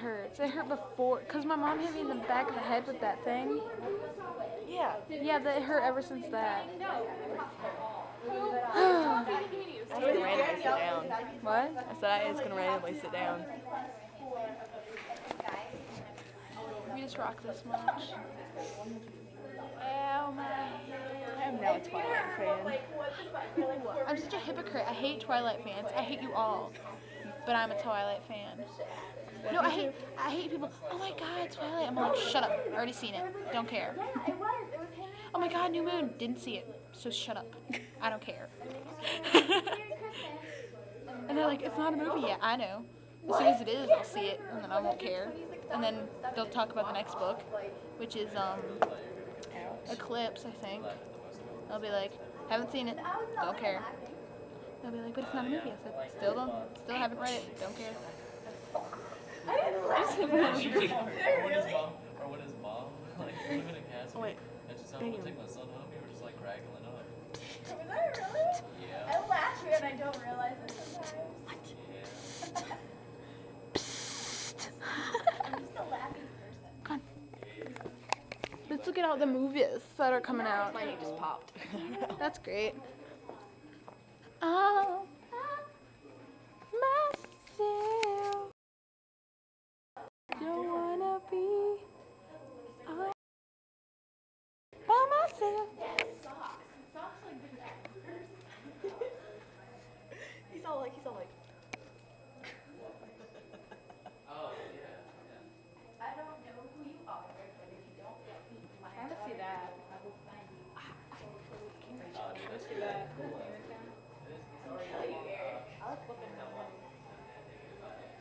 hurts. It hurt before, because my mom hit me in the back of the head with that thing. Yeah. Yeah, that hurt ever since that. I was gonna randomly sit down. What? I said I was gonna randomly sit down. We just rock this much. Ow, my I am now a Twilight fan. I'm such a hypocrite. I hate Twilight fans. I hate you all. But I'm a Twilight fan. No, I hate people. Oh my god, Twilight. I'm like, shut up. Already seen it. Don't care. Oh my god, New Moon. Didn't see it. So shut up. I don't care. And they're like, it's not a movie yet. I know. As soon as it is, I'll see it, and then I won't care. And then they'll talk about the next book, which is Eclipse, I think. I'll be like, haven't seen it. Don't care. They'll be like, but it's not a movie. I said, still haven't read it. Don't care. Or when his mom like live in a castle and she's like, I'm gonna take my son home, you were just like crackling up. Was I really? Yeah. I laugh and I don't realize it sometimes. I'm just a laughing person. Come on. Let's look at all the movies that are coming out. My knee just popped. That's great. Oh, myself. Don't wanna be all by myself. He's all like. I don't know who you are, but if you don't get me, I want to see that. Let's do that.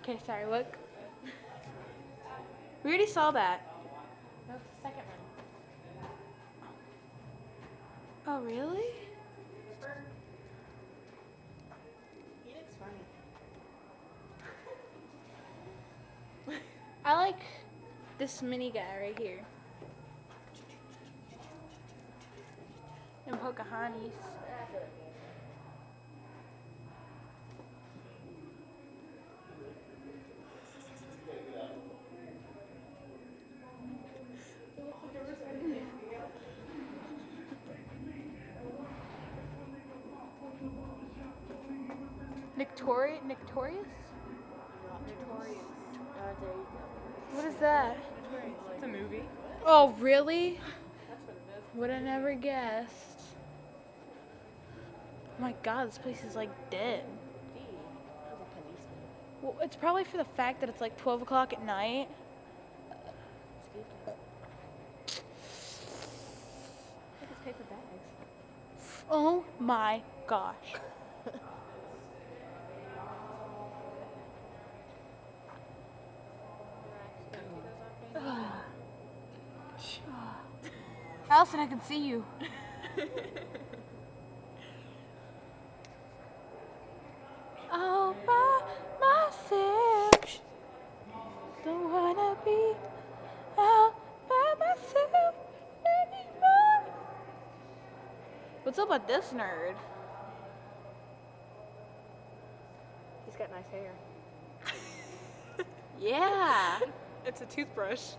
Okay, sorry, look. We already saw that. No, it's the second one. Oh, really? He looks funny. I like this mini guy right here. And Pocahontas. Victorious? Not notorious. There you go. What is that? It's a movie. Oh, really? That's what it is. Would have never guessed. Oh my god, this place is like dead. He's a policeman. Well, it's probably for the fact that it's like 12 o'clock at night. Excuse me. Look, it's paper bags. Oh my gosh. Allison, I can see you. All by myself. Don't wanna be out by myself anymore. What's up with this nerd? He's got nice hair. Yeah. It's a toothbrush.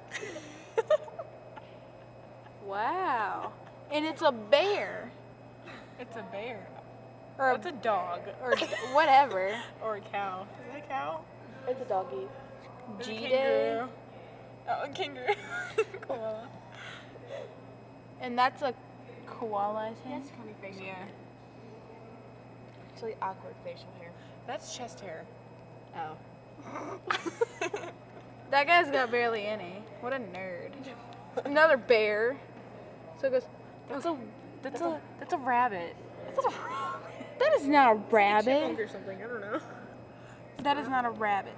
Wow. And it's a bear. It's a bear. Or It's a dog. or whatever. Or a cow. Is it a cow? It's a doggy. It's a G-Day. kangaroo. Oh, a kangaroo. Koala. And that's a koala, I think. That's funny facial hair. It's really awkward facial hair. That's chest hair. Oh. That guy's got barely any. What a nerd. Another bear. So it goes, That's a rabbit. that is not a rabbit. Chipmunk or something. I don't know. That is not a rabbit.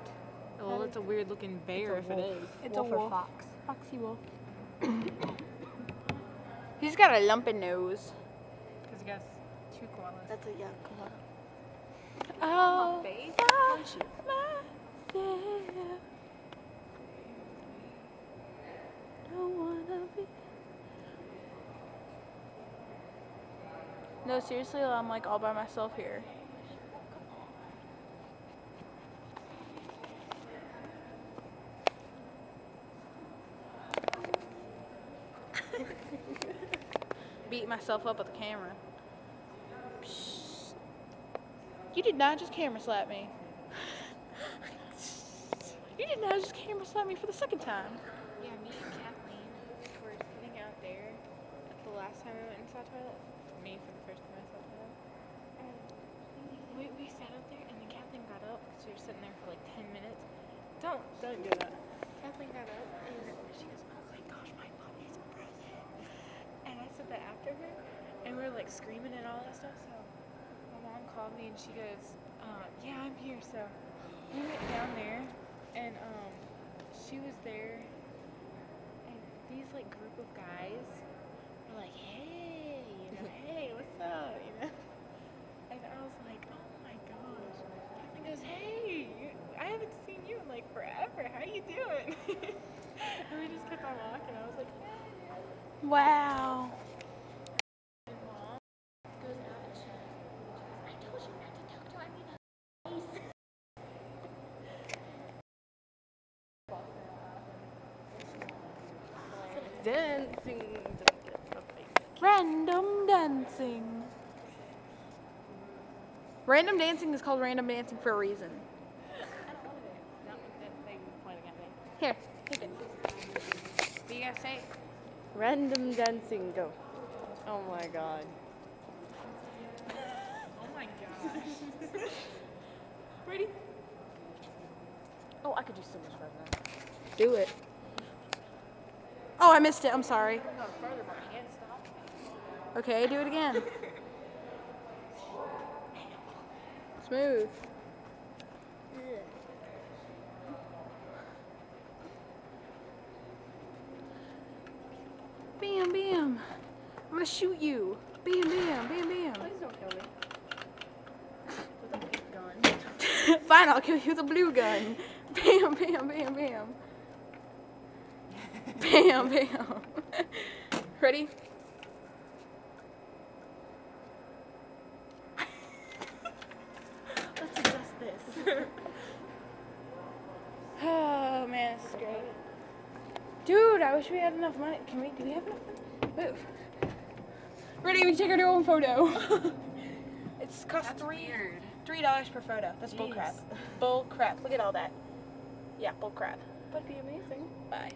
Well, it's a weird looking bear if it is. It's a Wolf or wolf. fox? Foxy wolf. He's got a lumpy nose. Because he has two koalas. That's a koala. Oh, face? myself. Don't wanna be. No, seriously, I'm like all by myself here. beat myself up with the camera. Psst. You did not just camera slap me. You did not just camera slap me for the second time. Yeah, me and Kathleen were sitting out there the last time we went and saw Twilight. Me for the first time I saw Twilight. And we sat out there, and then Kathleen got up because we were sitting there for like 10 minutes. Don't do that. Kathleen got up and she goes, "Oh my gosh, my butt is frozen." And I said that after her, and we were like screaming and all that stuff. So my mom called me and she goes, "Yeah, I'm here." So we went down there, and she was there, and these like group of guys were like, "Hey, hey, what's up?" And I was like, "Oh my gosh." Kathleen goes, "Hey, I haven't seen you in like forever. How you doing?" And we just kept on walking. I was like, "Hey." Wow. And Mom goes out and she goes, "I told you not to talk to Amina." Dancing. Random dancing. Random dancing is called random dancing for a reason. Not with that thing pointing at me. Here, take it. What do you gotta say? Random dancing, go. Oh my god. Oh my gosh. Ready? Oh, I could do so much better than that. Do it. Oh, I missed it. I'm sorry. I'm going further, but I can't stop. Okay, do it again. Smooth. Bam, bam. I'm gonna shoot you. Bam, bam, bam, bam. Please don't kill me. With a big gun. Fine, I'll kill you with a blue gun. Bam, bam, bam, bam. Bam, bam. Ready? Let's adjust this. Oh man, this is great. Dude, I wish we had enough money. Do we have enough money? Move. Ready, we take our own photo. It's cost $3 per photo. That's bull crap. Bull crap. Look at all that. Yeah, bull crap. That'd be amazing. Bye.